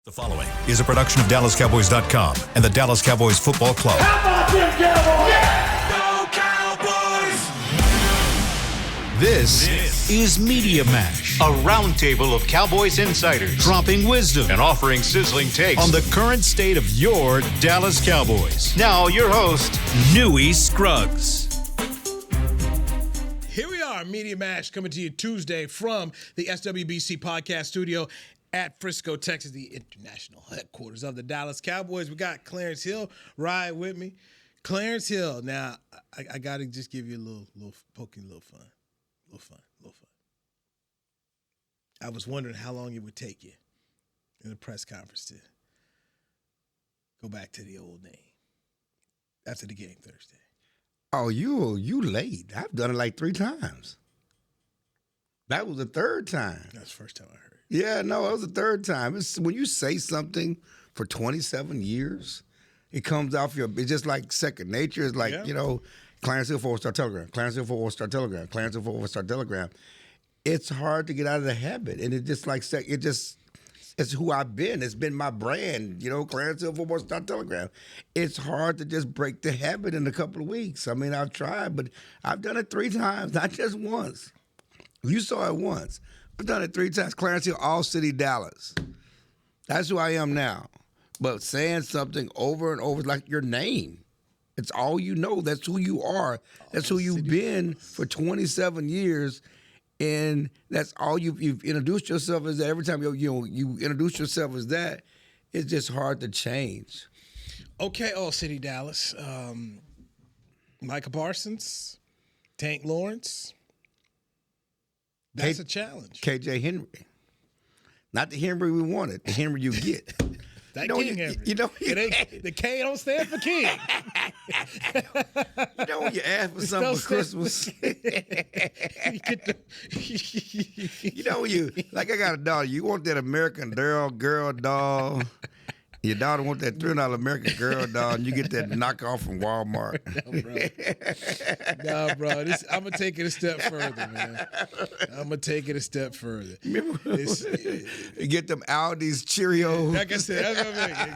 The following is a production of DallasCowboys.com and the Dallas Cowboys Football Club. How about them Cowboys? Yeah! Go Cowboys! This is Media Mash, A roundtable of Cowboys insiders dropping wisdom and offering sizzling takes on the current state of your Dallas Cowboys. Now, your host, Newy Scruggs. Here we are, Media Mash, coming to you Tuesday from the SWBC podcast studio at Frisco, Texas, the international headquarters of the Dallas Cowboys. We got Clarence Hill ride with me. Clarence Hill. Now, I got to just give you a little poking, little fun. I was wondering how long it would take you in the press conference to go back to the old name after the game Thursday. Oh, you late. I've done it like 3 times. That was the 3rd time. That's the first time I heard. Yeah, no, it was the 3rd time. It's when you say something for 27 years, it comes off it's just like second nature. It's like, Clarence Hill 4-star telegram, Clarence Hill 4-star telegram, Clarence Hill 4-star telegram. It's hard to get out of the habit. And it just like, it's who I've been. It's been my brand, Clarence Hill 4-star telegram. It's hard to just break the habit in a couple of weeks. I mean, I've tried, but I've done it 3 times, not just once. You saw it once. I've done it 3 times. Clarence Hill, All City, Dallas. That's who I am now. But saying something over and over is like your name. It's all you know. That's who you are. That's who you've been for 27 years. And that's all you've introduced yourself as that. Every time you introduce yourself as that, it's just hard to change. Okay, All City, Dallas. Micah Parsons, Tank Lawrence. That's a challenge. KJ Henry. Not the Henry we wanted, the Henry you get. That King Henry. The K don't stand for king. When you ask for something for Christmas. When I got a daughter, you want that American girl doll. Your daughter want that $3 American Girl doll, and you get that knockoff from Walmart. No, bro. I'm going to take it a step further, man. I'm going to take it a step further. Remember, you get them Aldi's Cheerios. Like I said, that's what I mean.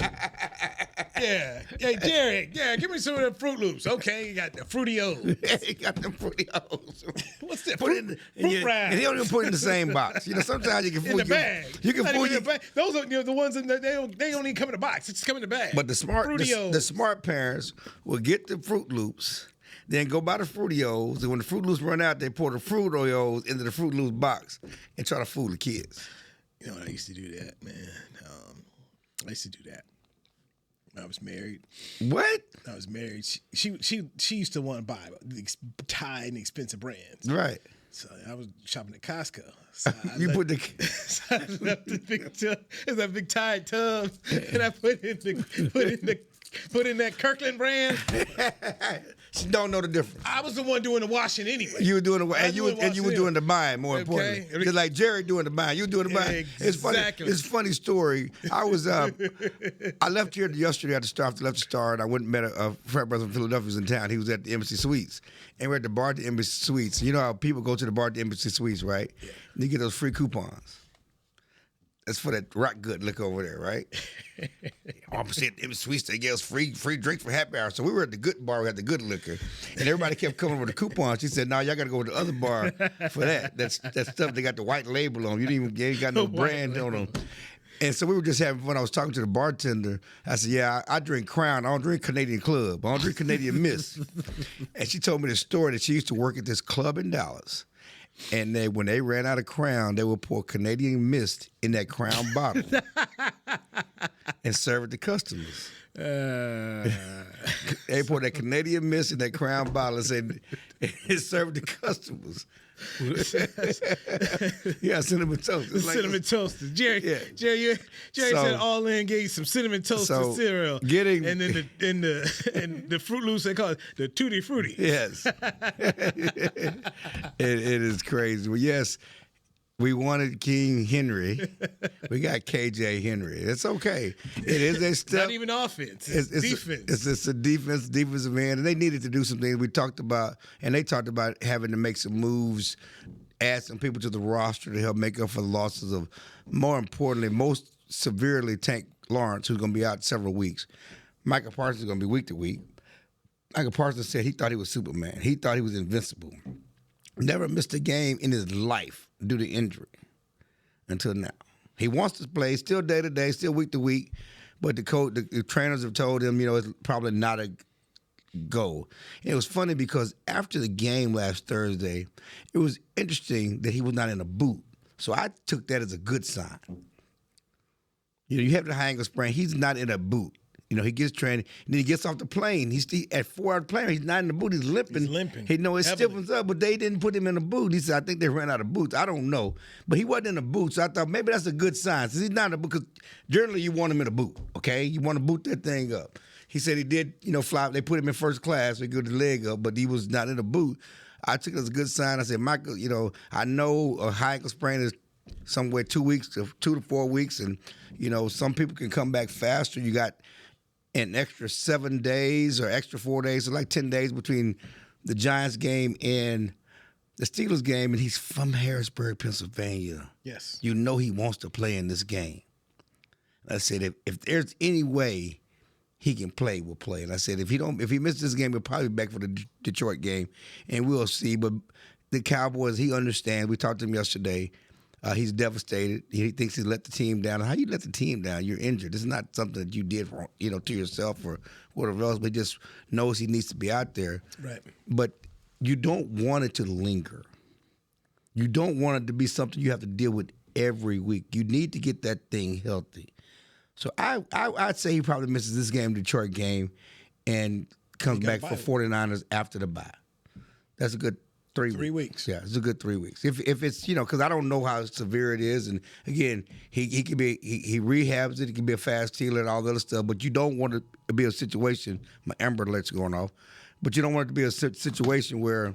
Yeah. Hey, Jerry, give me some of them Fruit Loops. Okay, you got the Fruity-O's. You got them Fruity-O's. What's that? Fruit wrap. And they don't even put it in the same box. Sometimes you can fool in the bag. You can fool you. Those are the ones that they don't even come in the box. It's coming in the bag. But the smart parents will get the Fruit Loops, then go buy the Fruity-O's, and when the Fruit Loops run out, they pour the Fruity-O's into the Fruit Loops box and try to fool the kids. I used to do that, man. I used to do that when I was married. What? I was married. She used to want to buy Thai and expensive brands. Right. So I was shopping at Costco. So you put the I left the big tub. It's that big Tide tub, and I put in that Kirkland brand. She don't know the difference. I was the one doing the washing anyway. You were doing and you were doing the buying. More importantly, just like Jerry doing the buying, you were doing the buying. Exactly. It's a funny story. I was I left here yesterday at the Star. After I left the Star, and I went and met a frat brother from Philadelphia was in town. He was at the Embassy Suites, and we're at the bar at the Embassy Suites. You know how people go to the bar at the Embassy Suites, right? Yeah. And you get those free coupons. That's for that rock good liquor over there, right? 1% Embassy Suites, they gave us free drinks for happy hour. So we were at the good bar, we had the good liquor. And everybody kept coming with the coupons. She said, "No, y'all got to go to the other bar for that. That's stuff they got the white label on. You ain't got no brand on them." And so we were just having fun. I was talking to the bartender. I said, "Yeah, I drink Crown. I don't drink Canadian Club. I don't drink Canadian Mist." And she told me the story that she used to work at this club in Dallas. And when they ran out of Crown, they would pour Canadian Mist in that Crown bottle and serve it to customers. They pour that Canadian Mist in that Crown bottle and serve it to customers. Yeah, cinnamon toast. Cinnamon toasters. Jerry said all in gave you some cinnamon toaster cereal. And then the Fruit Loops, they call it the Tutti Frutti. Yes. It is crazy. Well, yes, we wanted King Henry. We got KJ Henry. It's okay. It is a step. Not even offense. It's defense. It's a defensive man. And they needed to do some things we talked about, and they talked about having to make some moves, add some people to the roster to help make up for the losses of, more importantly, most severely tanked Lawrence, who's going to be out several weeks. Micah Parsons is going to be week to week. Micah Parsons said he thought he was Superman. He thought he was invincible. Never missed a game in his life due to injury until now. He wants to play, still day to day, still week to week, but the trainers have told him, it's probably not a go. And it was funny because after the game last Thursday, it was interesting that he was not in a boot. So I took that as a good sign. You have the high ankle sprain. He's not in a boot. He gets trained, and then he gets off the plane. He's at 4-hour plane. He's not in the boot. He's limping. It stiffens up, but they didn't put him in a boot. He said, I think they ran out of boots. I don't know. But he wasn't in a boot, so I thought maybe that's a good sign. Since he's not in a boot, because generally you want him in a boot, okay? You want to boot that thing up. He said he did, fly. They put him in first class so he could get the leg up, but he was not in a boot. I took it as a good sign. I said, Michael, I know a high ankle sprain is somewhere 2 to 4 weeks, and, some people can come back faster. You got an extra 7 days or extra 4 days, so like 10 days between the Giants game and the Steelers game, and he's from Harrisburg, Pennsylvania. Yes. He wants to play in this game. I said, if there's any way he can play, we'll play. And I said, if he misses this game, he'll probably be back for the Detroit game, and we'll see. But the Cowboys, he understands. We talked to him yesterday. He's devastated. He thinks he let the team down. How you let the team down? You're injured. This is not something that you did, to yourself or whatever else. But he just knows he needs to be out there. Right. But you don't want it to linger. You don't want it to be something you have to deal with every week. You need to get that thing healthy. So I'd say he probably misses this game, Detroit game, and comes back for 49ers after the bye. That's a good 3 weeks. Yeah, it's a good 3 weeks. If it's, because I don't know how severe it is. And again, he can be, he rehabs it. He can be a fast healer and all that other stuff. But you don't want it to be a situation, my Amber Alert's going off, but you don't want it to be a situation where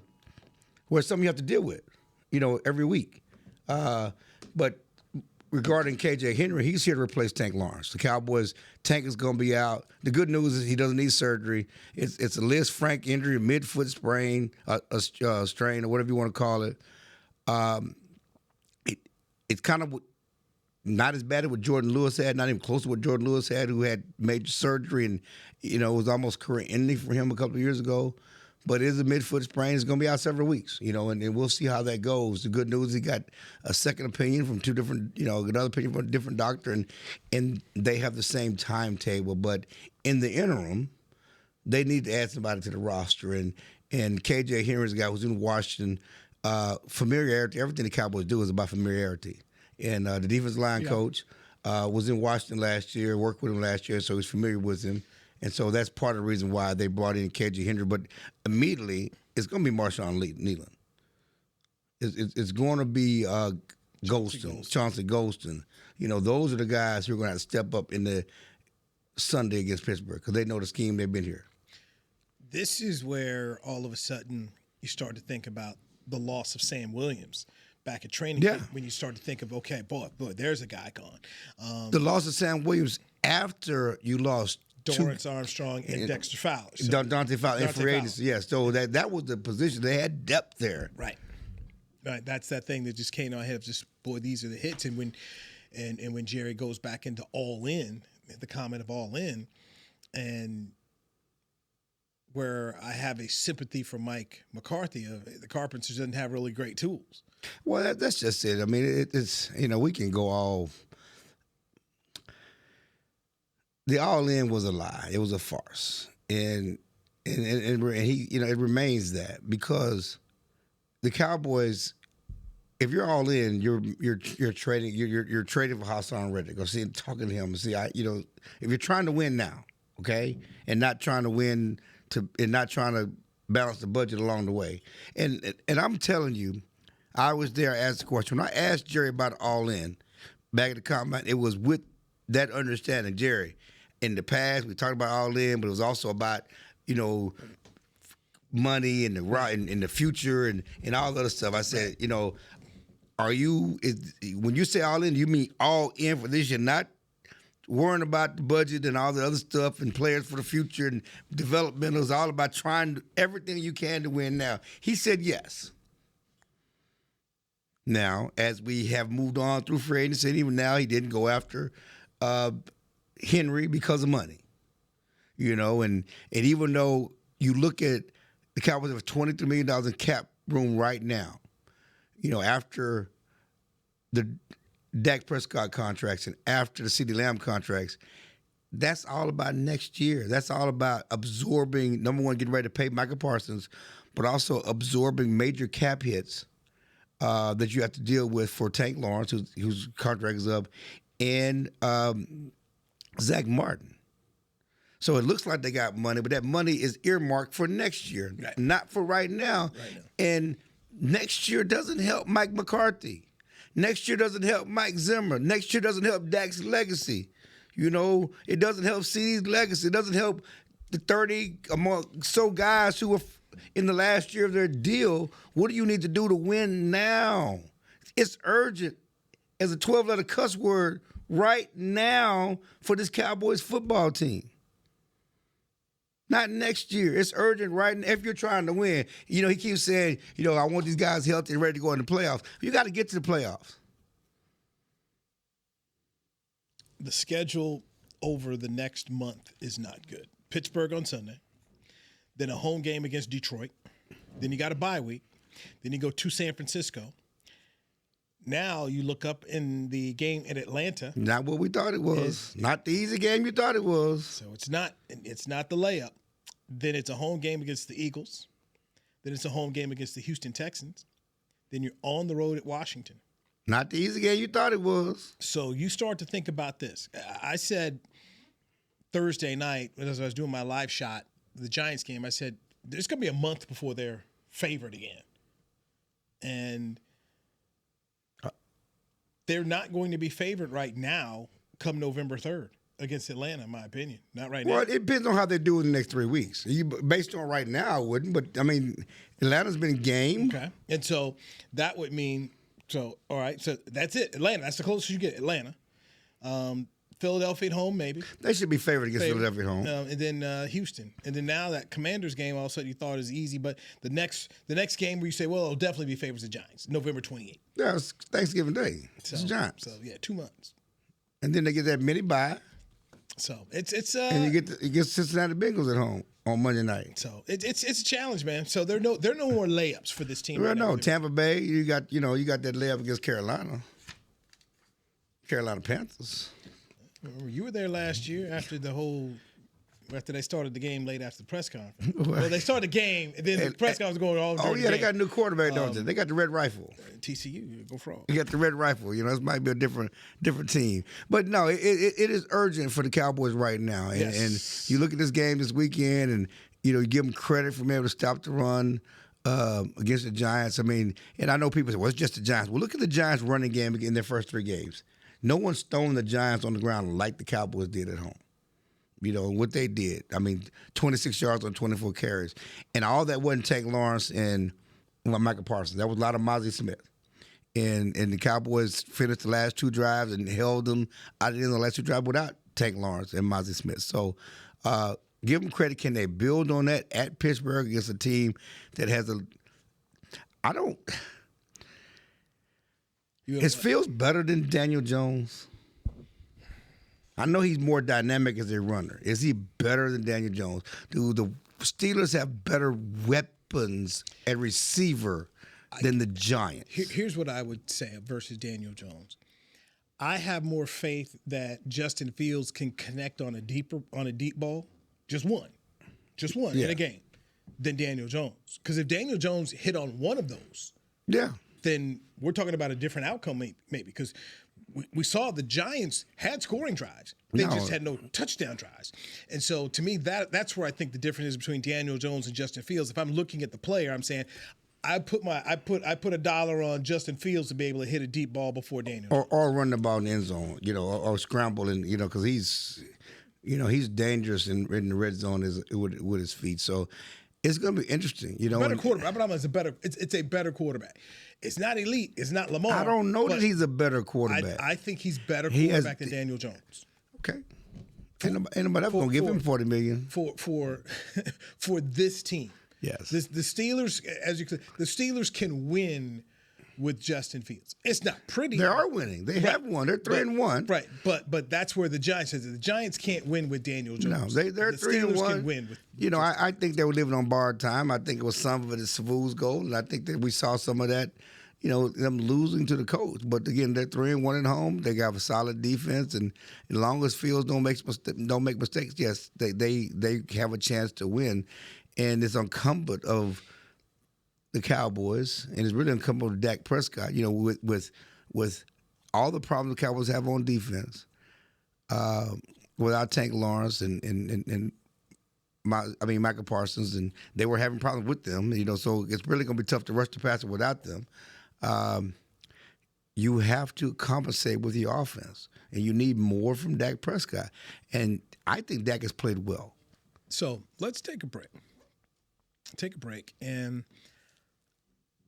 it's something you have to deal with, every week. But regarding KJ Henry, he's here to replace Tank Lawrence. The Cowboys, Tank is going to be out. The good news is he doesn't need surgery. It's a Liz Frank injury, a midfoot sprain, a strain, or whatever you want to call it. It's kind of not as bad as what Jordan Lewis had, not even close to what Jordan Lewis had, who had major surgery, and it was almost career ending for him a couple of years ago. But it is a midfoot sprain. It's going to be out several weeks, and we'll see how that goes. The good news is he got a second opinion from two different, another opinion from a different doctor, and they have the same timetable. But in the interim, they need to add somebody to the roster. And KJ Henry's a guy who's in Washington. Familiarity, everything the Cowboys do is about familiarity. And the defensive line coach was in Washington last year, worked with him last year, so he's familiar with him. And so that's part of the reason why they brought in KJ Henry. But immediately, it's going to be Marshawn Nealon. It's going to be Chauncey Golston. Those are the guys who are going to have to step up in the Sunday against Pittsburgh because they know the scheme. They've been here. This is where all of a sudden you start to think about the loss of Sam Williams back at training camp, when you start to think of, okay, boy, there's a guy gone. The loss of Sam Williams after you lost Dorrance Armstrong and Dexter Fowler. So Dante Fowler in free agency, yes. So that was the position. They had depth there. Right. That's that thing that just came to my head of just, boy, these are the hits. And when Jerry goes back into all in, the comment of all in, and where I have a sympathy for Mike McCarthy, the Carpenters doesn't have really great tools. Well, that's just it. I mean, it's we can go all. The all-in was a lie. It was a farce, and he, it remains that because the Cowboys, if you're all in, you're trading you're trading for Hassan Reddick. Or talking to him, if you're trying to win now, okay, and not trying to win and not trying to balance the budget along the way, and I'm telling you, I was there. I asked the question when I asked Jerry about all in back at the combine. It was with that understanding, Jerry. In the past, we talked about all in, but it was also about, money and the future and all the other stuff. I said, when you say all in, you mean all in for this year, not worrying about the budget and all the other stuff and players for the future and developmental. It's all about trying everything you can to win now. He said yes. Now, as we have moved on through free agency, and even now he didn't go after Henry because of money. And even though you look at the Cowboys have $23 million in cap room right now, after the Dak Prescott contracts and after the CeeDee Lamb contracts, that's all about next year. That's all about absorbing, number one, getting ready to pay Michael Parsons, but also absorbing major cap hits that you have to deal with for Tank Lawrence, whose contract is up, and Zach Martin. So it looks like they got money, but that money is earmarked for next year, not for right now. And next year doesn't help Mike McCarthy. Next year doesn't help Mike Zimmer. Next year doesn't help Dak's legacy. It doesn't help CeeDee's legacy. It doesn't help the 30 so guys who were in the last year of their deal. What do you need to do to win now? It's urgent as a 12-letter cuss word right now for this Cowboys football team. Not next year. It's urgent right now if you're trying to win. He keeps saying, I want these guys healthy and ready to go in the playoffs. You got to get to the playoffs. The schedule over the next month is not good. Pittsburgh on Sunday, then a home game against Detroit, then you got a bye week, then you go to San Francisco. Now you look up in the game in Atlanta. Not what we thought it was. Not the easy game you thought it was. So it's not the layup. Then it's a home game against the Eagles. Then it's a home game against the Houston Texans. Then you're on the road at Washington. Not the easy game you thought it was. So you start to think about this. I said Thursday night, as I was doing my live shot, the Giants game, I said, there's going to be a month before they're favored again. And they're not going to be favored right now come November 3rd against Atlanta, in my opinion. Not right now. Well, it depends on how they do in the next 3 weeks. Based on right now, I wouldn't. But, Atlanta's been game. Okay. And so that would mean – all right. So that's it. Atlanta. That's the closest you get. Atlanta. Philadelphia at home, maybe. They should be favored against Philadelphia at home. And then Houston. And then now that Commanders game, all of a sudden you thought is easy. But the next game where you say, well, it'll definitely be favored the Giants, November 28th. Yeah, it's Thanksgiving Day. It's the Giants. So, 2 months. And then they get that mini bye. So it's and you get Cincinnati Bengals at home on Monday night. So it's a challenge, man. So there are no more layups for this team. Well, no, Tampa Bay, you got that layup against Carolina Panthers. Remember, you were there last year after they started the game late after the press conference. Well, they started the game, and then the press conference was going on. Oh, yeah, they got a new quarterback, don't they? They got the red rifle. TCU, go Frog. You got the red rifle. This might be a different team. But, no, it is urgent for the Cowboys right now. And you look at this game this weekend, and, you give them credit for being able to stop the run against the Giants. And I know people say, well, it's just the Giants. Well, look at the Giants running game in their first 3 games. No one stoned the Giants on the ground like the Cowboys did at home. What they did. 26 yards on 24 carries. And all that wasn't Tank Lawrence and Michael Parsons. That was a lot of Mozzie Smith. And the Cowboys finished the last 2 drives and held them out of the end of the last 2 drives without Tank Lawrence and Mozzie Smith. So give them credit. Can they build on that at Pittsburgh against a team that has It feels better than Daniel Jones. I know he's more dynamic as a runner. Is he better than Daniel Jones? Do the Steelers have better weapons at receiver than the Giants? Here's what I would say versus Daniel Jones. I have more faith that Justin Fields can connect on a deep ball, just one in a game, than Daniel Jones. Because if Daniel Jones hit on one of those, then we're talking about a different outcome, maybe. Because we saw the Giants had scoring drives. They just had no touchdown drives. And so, to me, that's where I think the difference is between Daniel Jones and Justin Fields. If I'm looking at the player, I'm saying I put $1 on Justin Fields to be able to hit a deep ball before Daniel. Or run the ball in the end zone, or scramble, and because he's dangerous in the red zone with his feet. So it's going to be interesting. Better quarterback. It's a better quarterback. It's not elite. It's not Lamar. I don't know that he's a better quarterback. I think he's better quarterback than Daniel Jones. Okay. Ain't nobody else going to give him $40 million. For this team. Yes. The Steelers, the Steelers can win with Justin Fields. It's not pretty. They are winning. They have won. They're 3-1. Right, but that's where the Giants is. The Giants can't win with Daniel Jones. No, they're 3-1. Can win with I think they were living on borrowed time. I think it was some of it is Savu's goal, and I think that we saw some of that, them losing to the coach. But again, they're 3-1 at home. They got a solid defense, and as long as Fields don't make mistakes, yes, they have a chance to win. And it's incumbent of the Cowboys, and it's really incumbent of Dak Prescott. With all the problems the Cowboys have on defense, without Tank Lawrence and Michael Parsons, and they were having problems with them. So it's really going to be tough to rush the passer without them. You have to compensate with your offense, and you need more from Dak Prescott. And I think Dak has played well. So let's take a break. And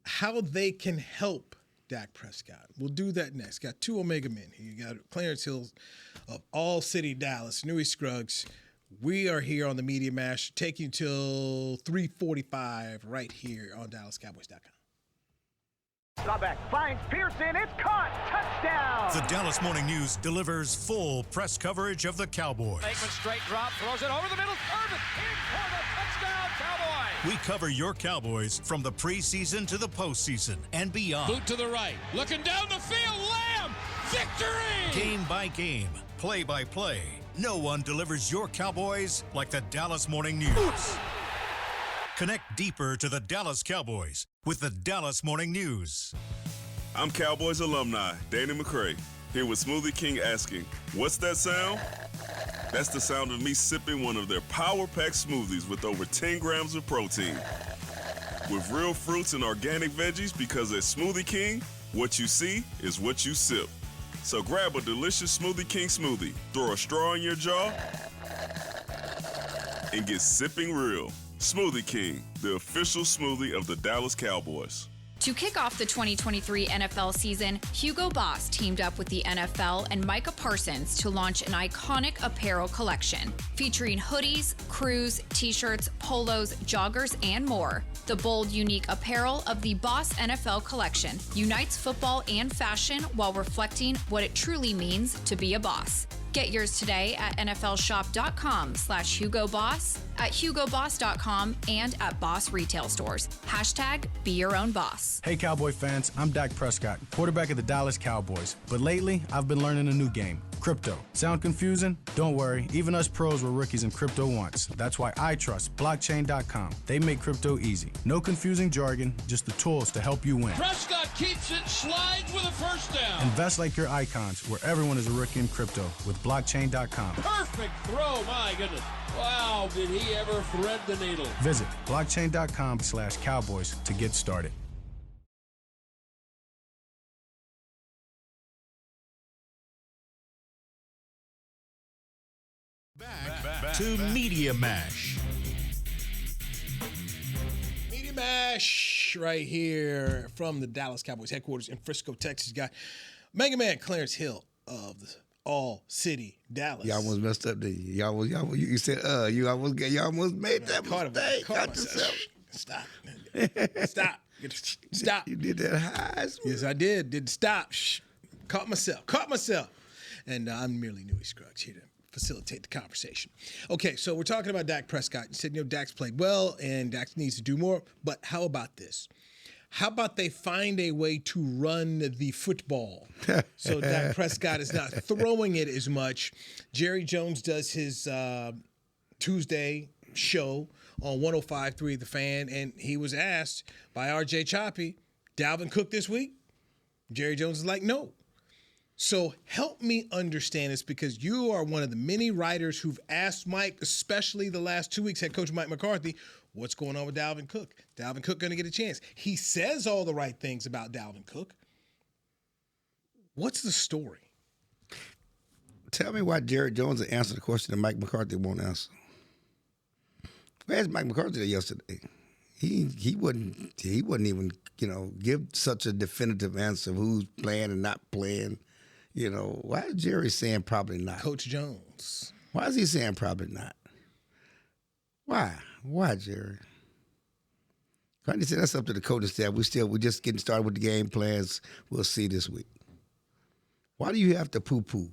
how they can help Dak Prescott. We'll do that next. Got two Omega men here. You got Clarence Hill of All City Dallas, Newy Scruggs. We are here on the Media Mash, taking you till 3:45 right here on DallasCowboys.com. Drawback finds Pearson. It's caught. Touchdown. The Dallas Morning News delivers full press coverage of the Cowboys. Aikman straight drop, throws it over the middle. Irvin in for the touchdown, Cowboys. We cover your Cowboys from the preseason to the postseason and beyond. Boot to the right. Looking down the field. Lamb. Victory. Game by game, play by play. No one delivers your Cowboys like the Dallas Morning News. Connect deeper to the Dallas Cowboys with the Dallas Morning News. I'm Cowboys alumni Danny McCray, here with Smoothie King asking, what's that sound? That's the sound of me sipping one of their power-packed smoothies with over 10 grams of protein. With real fruits and organic veggies, because at Smoothie King, what you see is what you sip. So grab a delicious Smoothie King smoothie, throw a straw in your jaw, and get sipping real. Smoothie King, the official smoothie of the Dallas Cowboys. To kick off the 2023 NFL season, Hugo Boss teamed up with the NFL and Micah Parsons to launch an iconic apparel collection featuring hoodies, crews, t-shirts, polos, joggers, and more. The bold, unique apparel of the Boss NFL collection unites football and fashion while reflecting what it truly means to be a boss. Get yours today at nflshop.com/HugoBoss, at HugoBoss.com, and at Boss retail stores. Hashtag be your own boss. Hey Cowboy fans, I'm Dak Prescott, quarterback of the Dallas Cowboys. But lately, I've been learning a new game, crypto. Sound confusing? Don't worry, even us pros were rookies in crypto once. That's why I trust blockchain.com. They make crypto easy. No confusing jargon, just the tools to help you win. Prescott keeps it, slides with a first down. Invest like your icons, where everyone is a rookie in crypto with blockchain.com. Perfect throw, my goodness. Wow, did he ever thread the needle. Visit blockchain.com/Cowboys to get started. Back to Media Mash. Media Mash right here from the Dallas Cowboys headquarters in Frisco, Texas. Got Mega Man Clarence Hill of the All City Dallas. Y'all almost messed up, didn't you? You said, you almost made that mistake. Stop. Stop. You did that high. Yes, I did. Didn't stop. Caught myself. And I'm merely Newy Scruggs here to facilitate the conversation. Okay, so we're talking about Dak Prescott. You said, Dak's played well and Dak needs to do more. But how about this? How about they find a way to run the football so Dak Prescott is not throwing it as much? Jerry Jones does his Tuesday show on 105.3 The Fan, and he was asked by R.J. Choppy, Dalvin Cook this week? Jerry Jones is like, no. So help me understand this, because you are one of the many writers who've asked Mike, especially the last 2 weeks, head coach Mike McCarthy, what's going on with Dalvin Cook? Dalvin Cook going to get a chance. He says all the right things about Dalvin Cook. What's the story? Tell me why Jerry Jones will answer the question that Mike McCarthy won't answer. I asked Mike McCarthy that yesterday. He wouldn't even, give such a definitive answer of who's playing and not playing. Why is Jerry saying probably not? Coach Jones. Why is he saying probably not? Why? Why, Jerry? I just say that's up to the coaching staff. We're just getting started with the game plans. We'll see this week. Why do you have to poo-poo?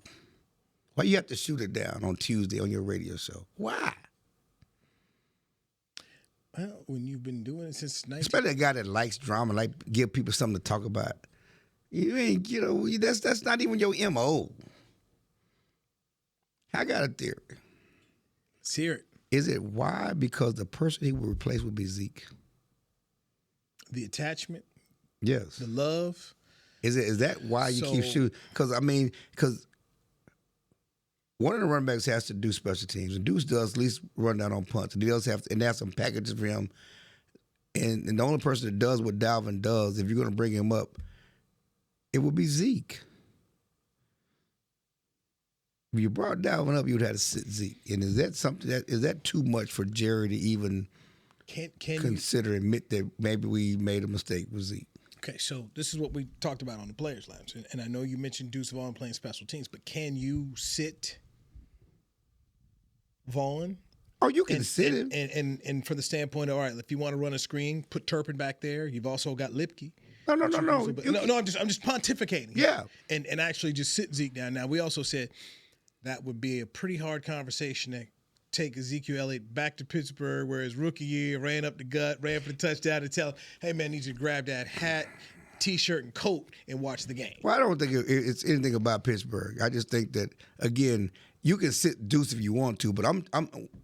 Why you have to shoot it down on Tuesday on your radio show? Why? Well, when you've been doing it since 19... Especially a guy that likes drama, like give people something to talk about. That's not even your MO. I got a theory. Let's hear it. Is it why? Because the person he will replace will be Zeke. The attachment? Yes. The love? Is that why you keep shooting? Because one of the running backs has to do special teams, and Deuce does at least run down on punts, and he does have to, and that's some packages for him. And the only person that does what Dalvin does, if you're going to bring him up, it would be Zeke. If you brought Dalvin up, you would have to sit Zeke. And is that too much for Jerry to even admit that maybe we made a mistake with Zeke? Okay, so this is what we talked about on the Players Lounge. And I know you mentioned Deuce Vaughn playing special teams, but can you sit Vaughn? Oh, you can sit him. And from the standpoint of, all right, if you want to run a screen, put Turpin back there. You've also got Lipke. No. I'm just pontificating. Yeah. And actually just sit Zeke down. Now, we also said that would be a pretty hard conversation to take Ezekiel Elliott back to Pittsburgh, where his rookie year ran up the gut, ran for the touchdown, and tell him, hey, man, I need you to grab that hat, T-shirt, and coat and watch the game. Well, I don't think it's anything about Pittsburgh. I just think that, again, you can sit Deuce if you want to, but I'm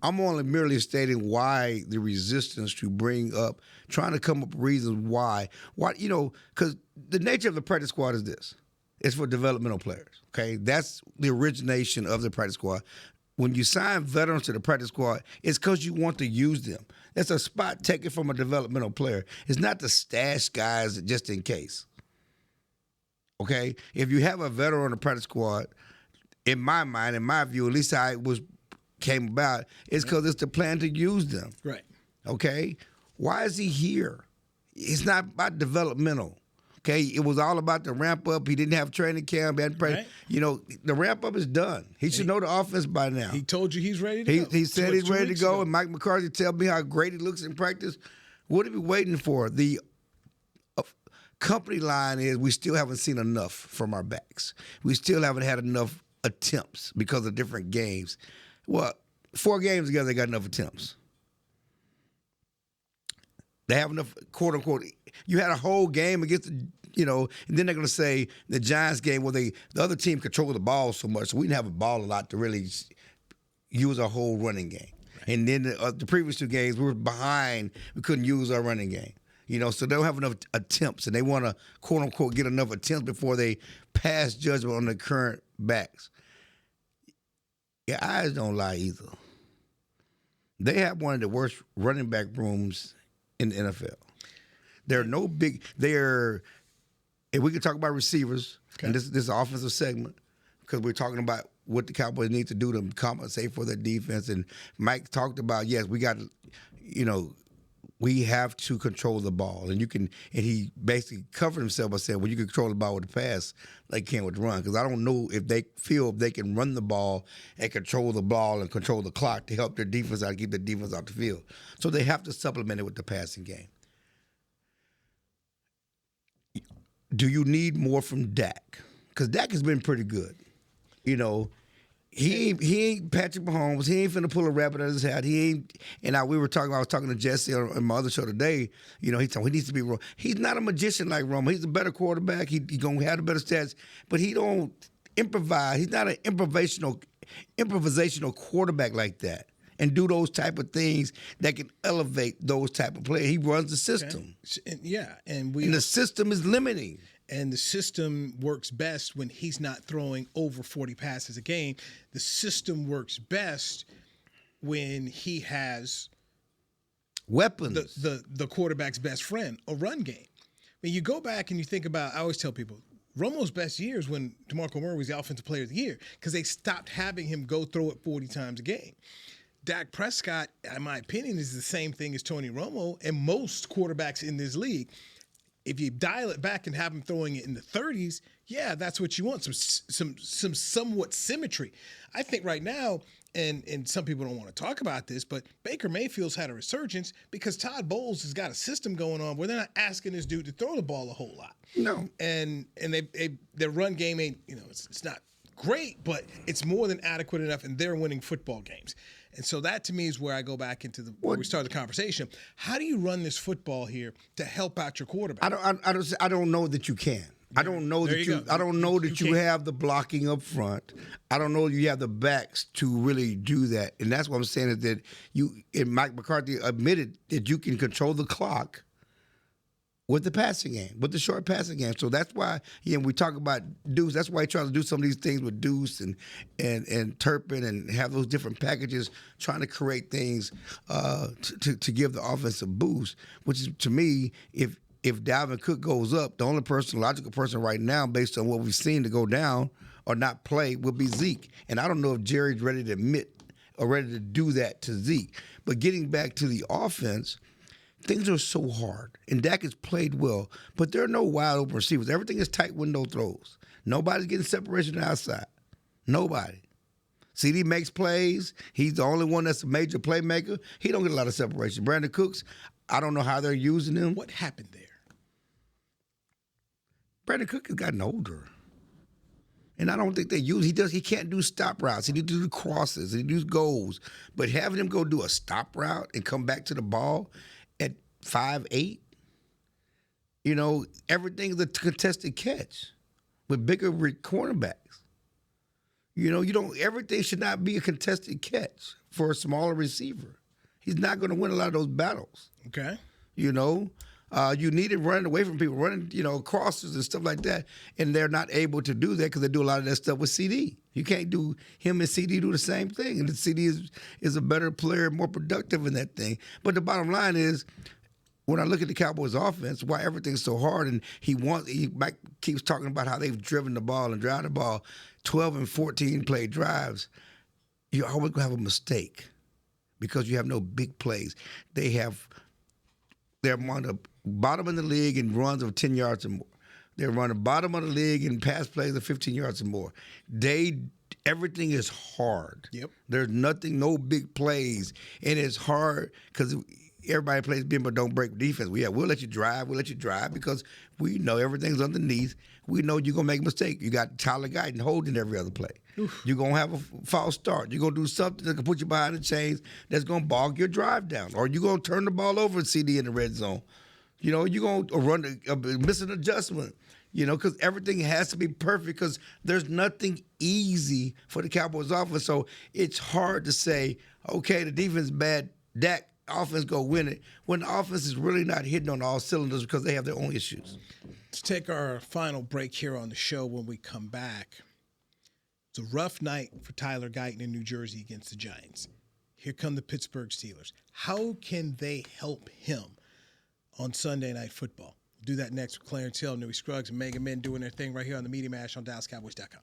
only merely stating why the resistance to bring up, trying to come up with reasons why, because the nature of the practice squad is this. It's for developmental players, okay? That's the origination of the practice squad. When you sign veterans to the practice squad, it's because you want to use them. It's a spot taken from a developmental player. It's not to stash guys just in case. Okay? If you have a veteran on the practice squad, in my mind, in my view, at least how it came about, it's because it's the plan to use them. Right. Okay? Why is he here? It's not about developmental. Okay, it was all about the ramp up. He didn't have training camp. Right. The ramp up is done. He should know the offense by now. He told you he's ready to go. He said he's ready to go, and Mike McCarthy tell me how great he looks in practice. What are we waiting for? The company line is we still haven't seen enough from our backs. We still haven't had enough attempts because of different games. Well, 4 games together, they got enough attempts. They have enough, quote unquote. You had a whole game against and then they're going to say the Giants game where the other team controlled the ball so much, so we didn't have a ball a lot to really use our whole running game. Right. And then the previous 2 games, we were behind. We couldn't use our running game. So they don't have enough attempts, and they want to, quote unquote, get enough attempts before they pass judgment on the current backs. Your eyes don't lie either. They have one of the worst running back rooms in the NFL. If we could talk about receivers, okay. And this is an offensive segment, because we're talking about what the Cowboys need to do to compensate for their defense. And Mike talked about, yes, we got, we have to control the ball. And he basically covered himself by saying, well, you can control the ball with the pass like you can with the run. Because I don't know if they feel they can run the ball and control the ball and control the clock to help their defense out, keep their defense off the field. So they have to supplement it with the passing game. Do you need more from Dak? Because Dak has been pretty good. He ain't Patrick Mahomes. He ain't finna pull a rabbit out of his hat. I was talking to Jesse on my other show today. He needs to be wrong. He's not a magician like Romo. He's a better quarterback. He gonna have the better stats, but he don't improvise. He's not an improvisational quarterback like that and do those type of things that can elevate those type of players. He runs the system. Okay. Yeah, and the system is limiting. And the system works best when he's not throwing over 40 passes a game. The system works best when he has weapons. The quarterback's best friend, a run game. When you go back and you think about, I always tell people, Romo's best years when DeMarco Murray was the offensive player of the year, because they stopped having him go throw it 40 times a game. Dak Prescott, in my opinion, is the same thing as Tony Romo and most quarterbacks in this league. if you dial it back and have him throwing it in the 30s, yeah, that's what you want. Some somewhat symmetry. I think right now, and some people don't want to talk about this, but Baker Mayfield's had a resurgence because Todd Bowles has got a system going on where they're not asking this dude to throw the ball a whole lot. No. And their run game ain't, it's not great, but it's more than adequate enough, and they're winning football games. And so that, to me, is where I go back into where we started the conversation. How do you run this football here to help out your quarterback? I don't know that you can. I don't know that you. I don't know that you have the blocking up front. I don't know you have the backs to really do that. And that's what I'm saying is that and Mike McCarthy admitted that you can control the clock with the passing game, with the short passing game. So that's why, we talk about Deuce. That's why he tries to do some of these things with Deuce and Turpin and have those different packages, trying to create things to give the offense a boost. Which is, to me, if Dalvin Cook goes up, the only logical person right now, based on what we've seen to go down or not play, would be Zeke. And I don't know if Jerry's ready to admit or ready to do that to Zeke. But getting back to the offense, things are so hard. And Dak has played well, but there are no wide open receivers. Everything is tight window throws. Nobody's getting separation outside. Nobody. CD makes plays. He's the only one that's a major playmaker. He don't get a lot of separation. Brandon Cooks, I don't know how they're using him. What happened there? Brandon Cook has gotten older. And I don't think they use he can't do stop routes. He needs to do crosses. He does goals. But having him go do a stop route and come back to the ball at 5'8", everything is a contested catch with bigger cornerbacks. Everything should not be a contested catch for a smaller receiver. He's not going to win a lot of those battles. Okay. You need him running away from people, running, crosses and stuff like that. And they're not able to do that because they do a lot of that stuff with CD. You can't do him and CD do the same thing. And the CD is a better player, more productive in that thing. But the bottom line is, when I look at the Cowboys offense, why everything's so hard, and Mike keeps talking about how they've driven the ball and driven the ball 12 and 14 play drives, you're always going to have a mistake because you have no big plays. They're on the bottom of the league in runs of 10 yards or more. They're on the bottom of the league in pass plays of 15 yards or more. Everything is hard. Yep. There's no big plays, and it's hard because everybody plays bend but don't break defense. We'll let you drive. We'll let you drive because we know everything's underneath. We know you're going to make a mistake. You got Tyler Guyton holding every other play. Oof. You're going to have a false start. You're going to do something that can put you behind the chains that's going to bog your drive down. Or you're going to turn the ball over and CD in the red zone. You're going to miss an adjustment. Because everything has to be perfect because there's nothing easy for the Cowboys offense. So it's hard to say, okay, the defense is bad, Dak offense go win it, when the offense is really not hitting on all cylinders because they have their own issues. Let's take our final break here on the show. When we come back, it's a rough night for Tyler Guyton in New Jersey against the Giants. Here come the Pittsburgh Steelers. How can they help him on Sunday Night Football? We'll do that next with Clarence Hill, Newy Scruggs, and Mega Men doing their thing right here on the Media Mash on DallasCowboys.com.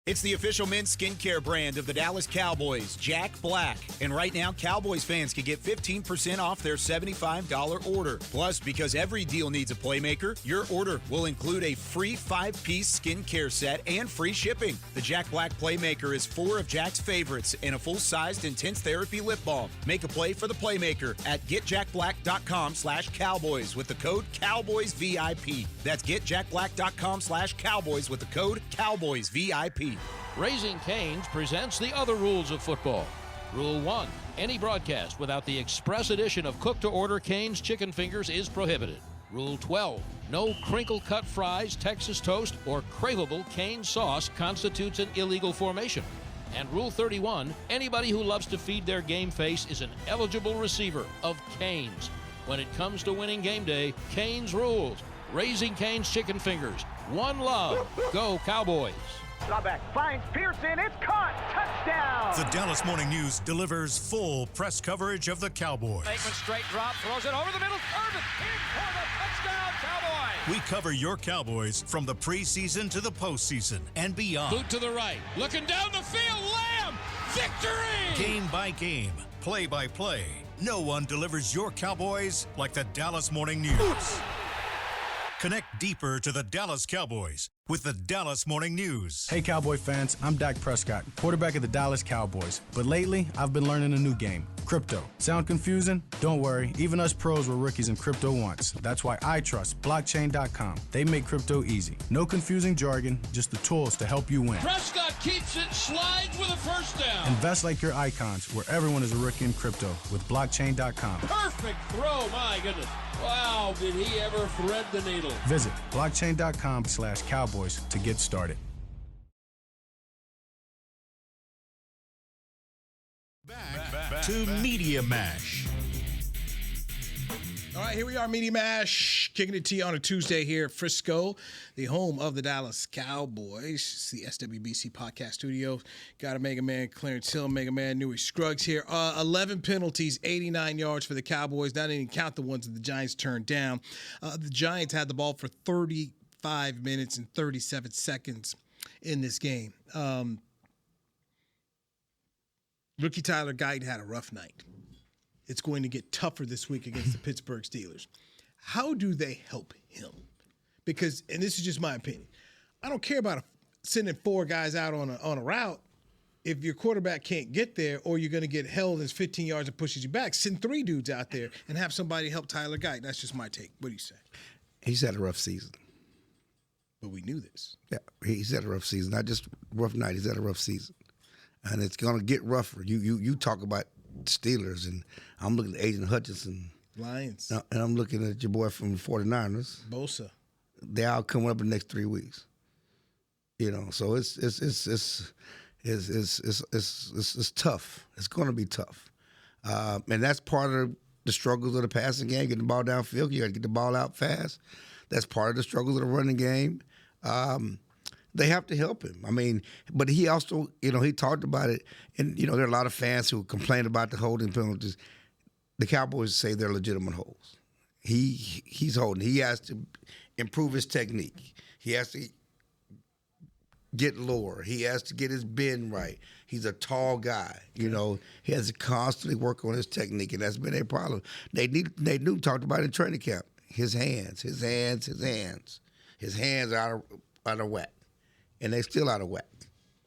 It's the official men's skincare brand of the Dallas Cowboys, Jack Black. And right now, Cowboys fans can get 15% off their $75 order. Plus, because every deal needs a playmaker, your order will include a free 5-piece skincare set and free shipping. The Jack Black Playmaker is 4 of Jack's favorites and a full-sized intense therapy lip balm. Make a play for the Playmaker at getjackblack.com/Cowboys with the code CowboysVIP. That's getjackblack.com/Cowboys with the code CowboysVIP. Raising Cane's presents the other rules of football. Rule 1, any broadcast without the express addition of cooked-to-order Cane's chicken fingers is prohibited. Rule 12, no crinkle-cut fries, Texas toast, or craveable Cane's sauce constitutes an illegal formation. And Rule 31, anybody who loves to feed their game face is an eligible receiver of Cane's. When it comes to winning game day, Cane's rules. Raising Cane's chicken fingers. One love. Go Cowboys. Drawback finds Pearson. It's caught. Touchdown. The Dallas Morning News delivers full press coverage of the Cowboys. Bateman straight drop, throws it over the middle. Irvin in for the touchdown, Cowboys. We cover your Cowboys from the preseason to the postseason and beyond. Boot to the right. Looking down the field. Lamb. Victory. Game by game, play by play. No one delivers your Cowboys like the Dallas Morning News. Connect deeper to the Dallas Cowboys with the Dallas Morning News. Hey, Cowboy fans, I'm Dak Prescott, quarterback of the Dallas Cowboys. But lately, I've been learning a new game, crypto. Sound confusing? Don't worry, even us pros were rookies in crypto once. That's why I trust blockchain.com. They make crypto easy. No confusing jargon, just the tools to help you win. Prescott keeps it, slides with a first down. Invest like your icons, where everyone is a rookie in crypto with blockchain.com. Perfect throw, my goodness. Wow, did he ever thread the needle. Visit blockchain.com/Cowboys to get started. Back to Media Mash. All right, here we are, Media Mash, kicking it to you on a Tuesday here at Frisco, the home of the Dallas Cowboys. It's the SWBC podcast studio. Got a Mega Man, Clarence Hill, Mega Man, Newy Scruggs here. 11 penalties, 89 yards for the Cowboys. Not even count the ones that the Giants turned down. The Giants had the ball for 35 minutes and 37 seconds in this game. Rookie Tyler Guyton had a rough night. It's going to get tougher this week against the Pittsburgh Steelers. How do they help him? Because, and this is just my opinion, I don't care about sending 4 guys out on a route if your quarterback can't get there or you're going to get held as 15 yards and pushes you back. Send 3 dudes out there and have somebody help Tyler Guyton. That's just my take. What do you say? He's had a rough season. But we knew this. Yeah, he's had a rough season. Not just rough night. He's had a rough season. And it's going to get rougher. You talk about Steelers, and I'm looking at Aiden Hutchinson. Lions. And I'm looking at your boy from the 49ers. Bosa. They're all coming up in the next 3 weeks. You know, so it's tough. It's going to be tough. And that's part of the struggles of the passing game, getting the ball downfield. You got to get the ball out fast. That's part of the struggles of the running game. They have to help him. I mean, but he also, he talked about it. And, there are a lot of fans who complain about the holding penalties. The Cowboys say they're legitimate holds. He's holding. He has to improve his technique. He has to get lower. He has to get his bend right. He's a tall guy. He has to constantly work on his technique, and that's been a problem. They talked about it in training camp. His hands are out of whack. And they're still out of whack,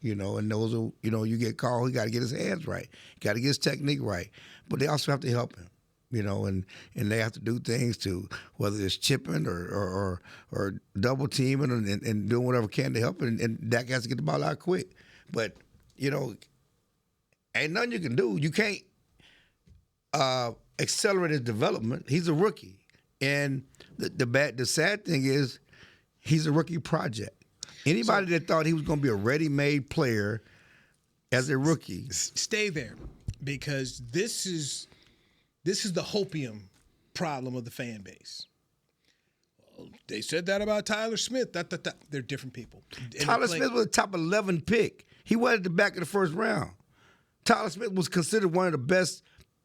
and those are, you get called, he got to get his hands right, got to get his technique right, but they also have to help him, and they have to do things to, whether it's chipping or double teaming and doing whatever can to help him, and Dak has to get the ball out quick, but ain't nothing you can do. You can't accelerate his development. He's a rookie, and the sad thing is he's a rookie project. Anybody that thought he was going to be a ready-made player as a rookie. Stay there, because this is the hopium problem of the fan base. Well, they said that about Tyler Smith. They're different people. Tyler Smith was a top 11 pick. He went at the back of the first round. Tyler Smith was considered one of the best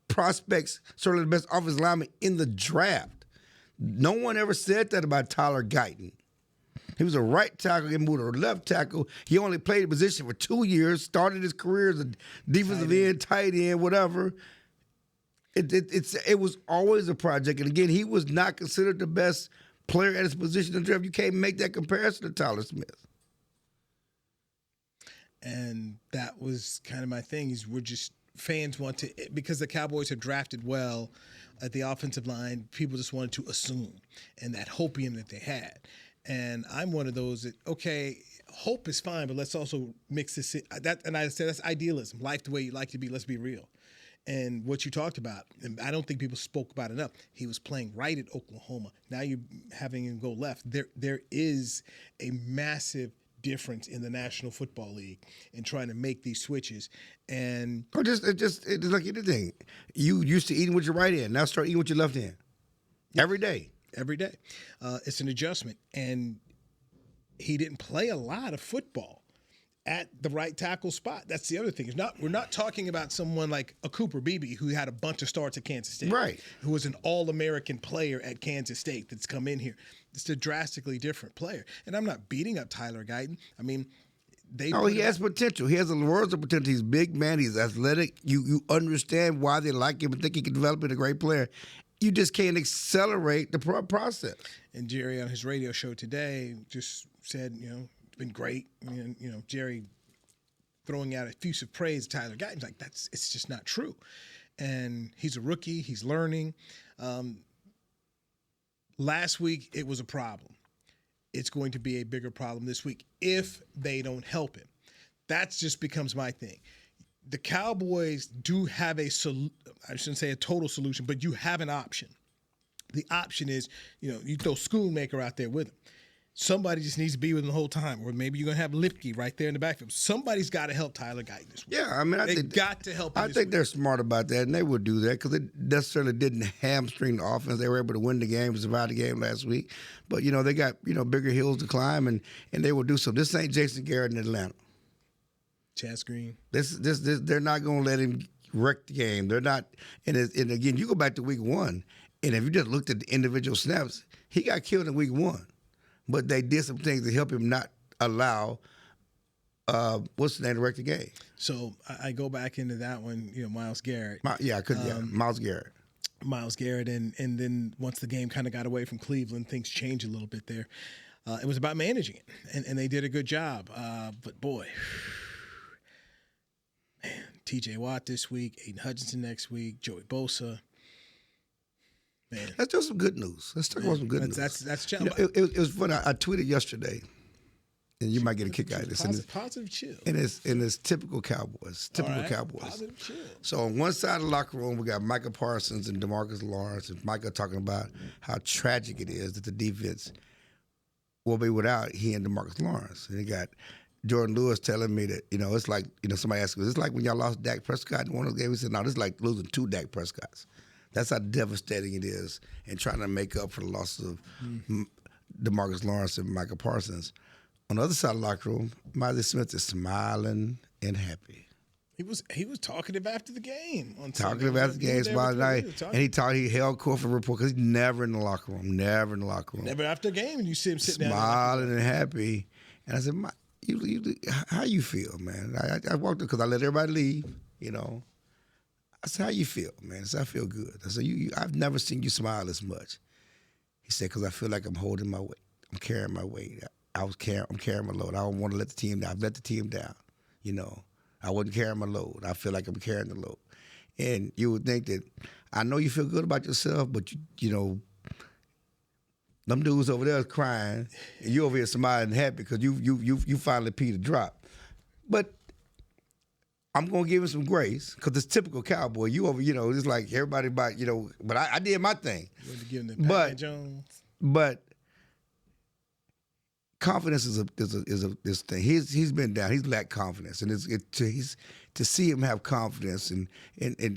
prospects, certainly the best offensive lineman in the draft. No one ever said that about Tyler Guyton. He was a right tackle, he moved to a left tackle. He only played the position for 2 years, started his career as a defensive end, tight end, whatever. It was always a project. And again, he was not considered the best player at his position in the draft. You can't make that comparison to Tyler Smith. And that was kind of my thing, fans want to, because the Cowboys have drafted well at the offensive line, people just wanted to assume, and that hopium that they had. And I'm one of those that, okay, hope is fine, but let's also mix this in. And I said that's idealism, life the way you like to be. Let's be real. And what you talked about, and I don't think people spoke about enough, he was playing right at Oklahoma. Now you're having him go left. There is a massive difference in the National Football League in trying to make these switches. And it's like anything. You used to eating with your right hand. Now start eating with your left hand. Every day. Every day. It's an adjustment. And he didn't play a lot of football at the right tackle spot. That's the other thing. We're not talking about someone like a Cooper Beebe who had a bunch of starts at Kansas State. Right. Who was an All-American player at Kansas State that's come in here. It's a drastically different player. And I'm not beating up Tyler Guyton. I mean, He has potential. He has a world of potential. He's a big man. He's athletic. You understand why they like him and think he can develop into a great player. You just can't accelerate the process. And Jerry on his radio show today just said, it's been great. And, Jerry throwing out effusive praise to Tyler Guyton. Like, it's just not true. And he's a rookie. He's learning. Last week, it was a problem. It's going to be a bigger problem this week if they don't help him. That just becomes my thing. The Cowboys do have I shouldn't say a total solution, but you have an option. The option is, you throw Schoonmaker out there with him. Somebody just needs to be with him the whole time. Or maybe you're going to have Lipke right there in the backfield. Somebody's got to help Tyler Guyton this week. Yeah, I mean, They got to help him I this think week. they're smart about that, and they would do that because it necessarily didn't hamstring the offense. They were able to win the game, survive the game last week. But, they got, bigger hills to climb, and they will do so. This ain't Jason Garrett in Atlanta. Chaz Green. This they're not going to let him wreck the game. They're not. And again, you go back to week 1, and if you just looked at the individual snaps, he got killed in week 1. But they did some things to help him not allow, what's the name, to wreck the game. So I go back into that one, Myles Garrett. Myles Garrett. Myles Garrett, and then once the game kind of got away from Cleveland, things changed a little bit there. It was about managing it, and they did a good job. But boy, man, T.J. Watt this week, Aiden Hutchinson next week, Joey Bosa. Man. Let's do some good news. Let's talk about some good news. That's it was funny. I tweeted yesterday, and you might get a kick out of this. Positive chill. And it's typical Cowboys. Cowboys. Positive chill. So on one side of the locker room, we got Micah Parsons and DeMarcus Lawrence, and Micah talking about how tragic it is that the defense will be without he and DeMarcus Lawrence. And they got Jordan Lewis telling me that, it's like, somebody asked me, it's like when y'all lost Dak Prescott in one of those games. He said, no, this is like losing 2 Dak Prescotts. That's how devastating it is, and trying to make up for the losses of DeMarcus Lawrence and Micah Parsons. On the other side of the locker room, Miley Smith is smiling and happy. He was talkative after the game. Talkative after the game, smiling night, and he held court for report because he's never in the locker room. Never in the locker room. Never after a game, and you see him sitting smiling and happy. And I said, how you feel, man? I walked in because I let everybody leave, I said, how you feel, man? I said, I feel good. I said, I've never seen you smile as much. He said, because I feel like I'm holding my weight. I'm carrying my weight. I'm carrying my load. I don't want to let the team down. I've let the team down. I wasn't carrying my load. I feel like I'm carrying the load. And you would think that, I know you feel good about yourself, but them dudes over there is crying, and you over here smiling and happy because you finally peed a drop. But I'm going to give him some grace because it's typical Cowboy. You over, it's like everybody about, but I did my thing. You had to give him the Pat Jones. But confidence is this thing. He's been down. He's lacked confidence, and to see him have confidence, and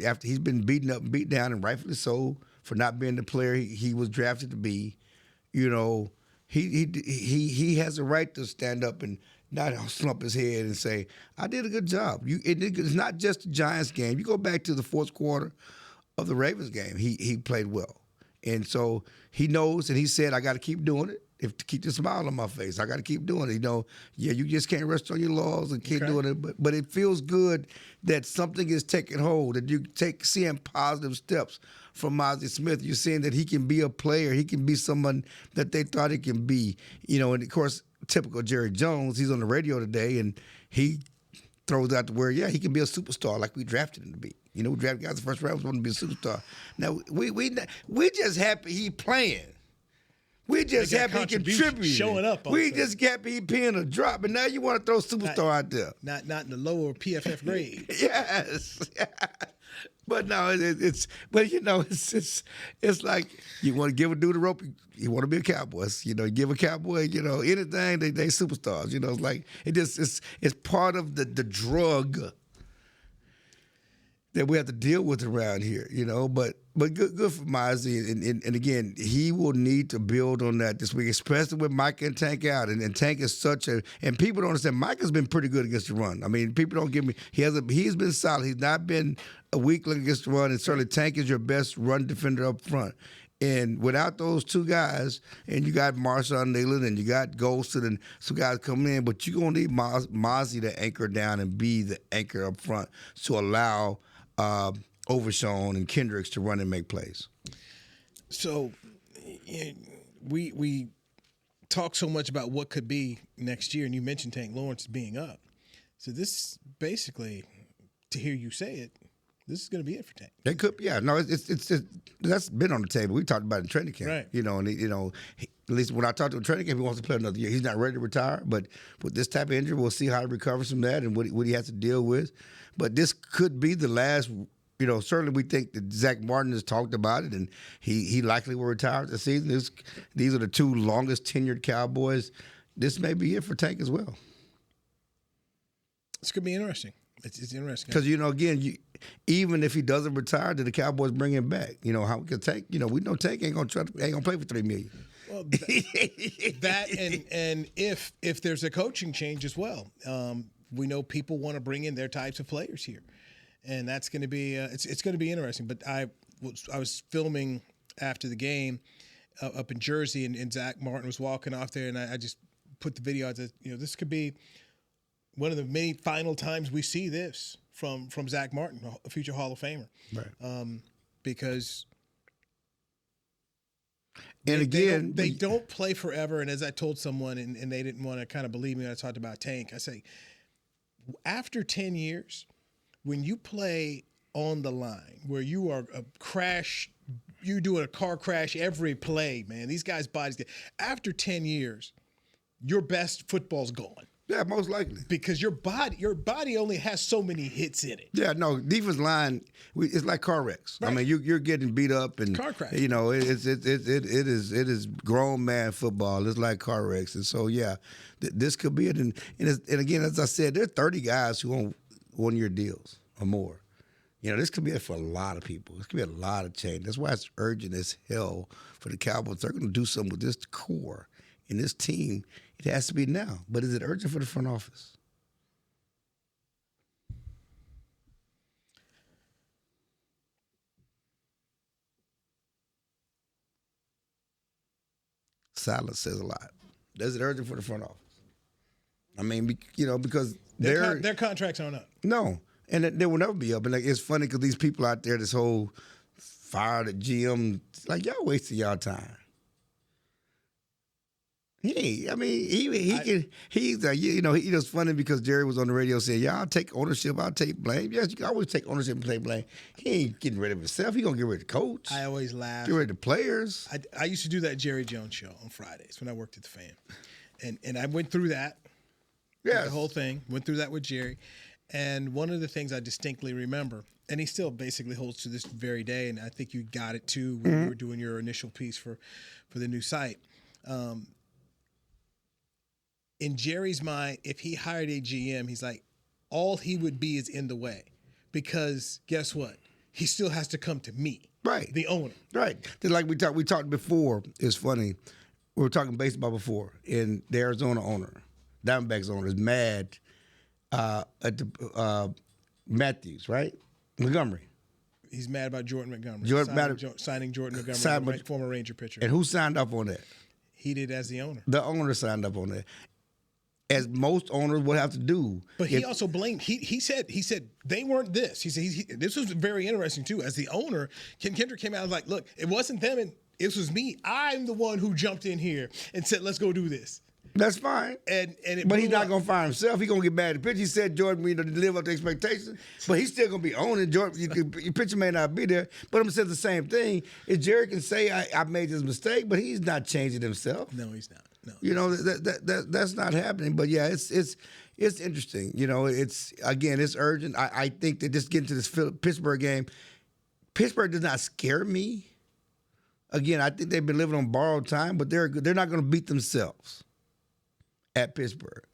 after he's been beaten up and beat down, and rightfully so, for not being the player he was drafted to be, he has a right to stand up and not slump his head and say, I did a good job. It's not just the Giants game. You go back to the fourth quarter of the Ravens game, he played well. And so he knows, and he said, I got to keep doing it to keep the smile on my face. I got to keep doing it. You just can't rest on your laurels and keep doing it. But it feels good that something is taking hold, that you seeing positive steps from Miley Smith. You're seeing that he can be a player. He can be someone that they thought he can be. And, of course, typical Jerry Jones, he's on the radio today, and he throws out the word, he can be a superstar like we drafted him to be. We drafted guys in the first round, want to be a superstar. Now, we just happy he playing. We just happy he contributing. Showing up. We just happy he peeing a drop, and now you want to throw superstar out there. Not in the lower PFF grade. Yes. But no, it's like you want to give a dude a rope, you want to be a Cowboy. Give a Cowboy, anything, they superstars. It's like it's part of the drug that we have to deal with around here, But good for Mozzie, and again, he will need to build on that this week, especially with Micah and Tank out. And Tank is and people don't understand. Micah's been pretty good against the run. I mean, people don't give me. He's been solid. He's not been a weakling against the run, and certainly Tank is your best run defender up front. And without those two guys, and you got Marshawn Neyland and you got Golston and some guys coming in, but you're going to need Mozzie to anchor down and be the anchor up front to allow Overshown and Kendricks to run and make plays. So we talk so much about what could be next year, and you mentioned Tank Lawrence being up. So this basically, to hear you say it, this is going to be it for Tank. They could, yeah. No, it's that's been on the table. We talked about it in training camp, right? And at least when I talked to him in training camp, he wants to play another year. He's not ready to retire, but with this type of injury, we'll see how he recovers from that and what he has to deal with. But this could be the last. Certainly we think that Zach Martin has talked about it, and he likely will retire this season. These are the two longest tenured Cowboys. This may be it for Tank as well. It's going to be interesting. It's interesting because again, even if he doesn't retire, then the Cowboys bring him back. How because Tank, we know Tank ain't gonna play for $3 million. Well, that and if there's a coaching change as well, we know people want to bring in their types of players here, and that's going to be it's going to be interesting. But I was filming after the game up in Jersey, and Zach Martin was walking off there, and I just put the video out that this could be one of the many final times we see this from Zach Martin, a future Hall of Famer. Right. Because they don't play forever. And as I told someone, and they didn't want to kind of believe me when I talked about Tank, I say, after 10 years, when you play on the line, where you are you're doing a car crash every play, man, these guys' bodies after 10 years, your best football's gone. Yeah, most likely. Because your body only has so many hits in it. Yeah, no, defense line, it's like car wrecks. Right. I mean, you're getting beat up and car crash. It is grown man football. It's like car wrecks, and so yeah, this could be it. And again, as I said, there are 30 guys who own 1-year deals or more. This could be it for a lot of people. This could be a lot of change. That's why it's urgent as hell for the Cowboys. They're going to do something with this core and this team. It has to be now. But is it urgent for the front office? Silence says a lot. Is it urgent for the front office? I mean, because their contracts aren't up. No, and they will never be up. And it's funny because these people out there, this whole fire the GM, y'all wasting y'all time. He was funny because Jerry was on the radio saying, "Yeah, I'll take ownership, I'll take blame." Yes, you can always take ownership and take blame. He ain't getting rid of himself. He gonna get rid of the coach. I always laugh. Get rid of the players. I used to do that Jerry Jones show on Fridays when I worked at the Fan, and I went through that. Yeah, the whole thing went through that with Jerry, and one of the things I distinctly remember, and he still basically holds to this very day, and I think you got it too when you were doing your initial piece for the new site. In Jerry's mind, if he hired a GM, he's like, all he would be is in the way. Because guess what? He still has to come to me. Right. The owner. Right. Like we talked before, it's funny. We were talking baseball before, and the Arizona owner, Diamondbacks owner, is mad at the Matthews, right? Montgomery. He's mad about Jordan Montgomery. Signing Jordan Montgomery, former Ranger pitcher. And who signed up on that? He did as the owner. The owner signed up on that. As most owners would have to do. But he also blamed, he said they weren't this. He said, this was very interesting too. As the owner, Ken Kendrick came out and was like, look, it wasn't them, and it was me. I'm the one who jumped in here and said, let's go do this. That's fine. But he's not going to fire himself. He's going to get mad at the pitcher. He said Jordan didn't live up to expectations, but he's still going to be owning. Jordan, your pitcher may not be there, but I'm going to say the same thing. If Jerry can say, I made this mistake, but he's not changing himself. No, he's not. No. That's not happening. But yeah, it's interesting. It's urgent. I think that just getting to this Pittsburgh game, Pittsburgh does not scare me. Again, I think they've been living on borrowed time, but they're not going to beat themselves at Pittsburgh.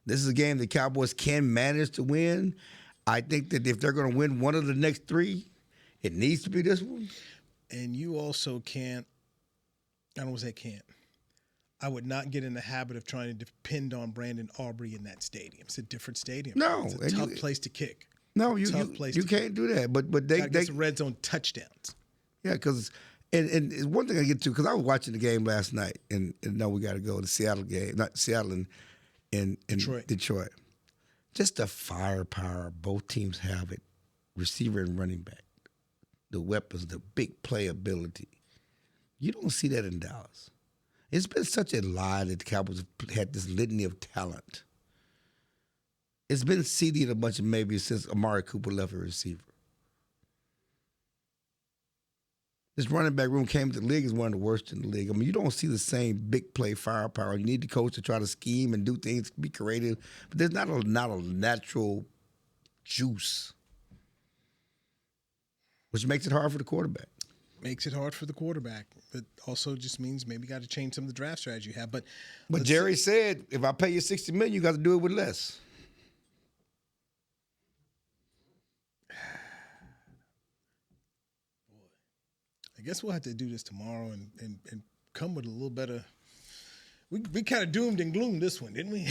This is a game the Cowboys can manage to win. I think that if they're going to win one of the next three, it needs to be this one. And you also can't, I don't want to say can't, I would not get in the habit of trying to depend on Brandon Aubrey in that stadium. It's a different stadium. No. It's a tough place to kick. No, you can't do that. But they get some red zone touchdowns. Yeah, because And one thing I get to, because I was watching the game last night, and now we got to go to Seattle game, not Seattle and Detroit. Just the firepower both teams have at receiver and running back, the weapons, the big playability. You don't see that in Dallas. It's been such a lie that the Cowboys have had this litany of talent. It's been seeded a bunch of maybe since Amari Cooper left a receiver. This running back room came to the league is one of the worst in the league. I mean, you don't see the same big play firepower. You need the coach to try to scheme and do things, be creative, but there's not a natural juice, which makes it hard for the quarterback. Makes it hard for the quarterback, but also just means maybe you got to change some of the draft strategy you have. But Jerry said, if I pay you $60 million, you got to do it with less. I guess we'll have to do this tomorrow and come with a little better. We kind of doomed and gloomed this one, didn't we?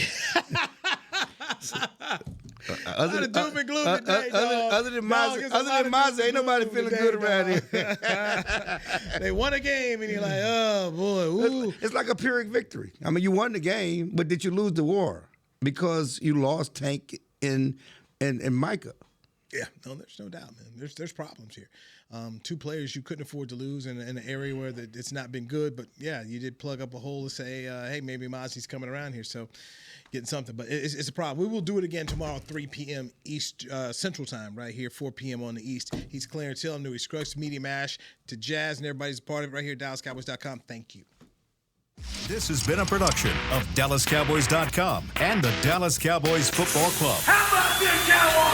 Other than doom and gloom today, other than Mazda, ain't nobody feeling good around here. They won a game, and you're like, oh boy, ooh. It's like a Pyrrhic victory. I mean, you won the game, but did you lose the war because you lost Tank and Micah? Yeah, no, there's no doubt, man. There's problems here. Two players you couldn't afford to lose in an area where it's not been good. But, yeah, you did plug up a hole to say, hey, maybe Mozzie's coming around here. So getting something. But it's a problem. We will do it again tomorrow, 3 p.m. East Central Time, right here, 4 p.m. on the East. He's Clarence Hill, Newy Scruggs, Media Mash, to Jazz, and everybody's a part of it right here, DallasCowboys.com. Thank you. This has been a production of DallasCowboys.com and the Dallas Cowboys Football Club. How about this, Cowboys?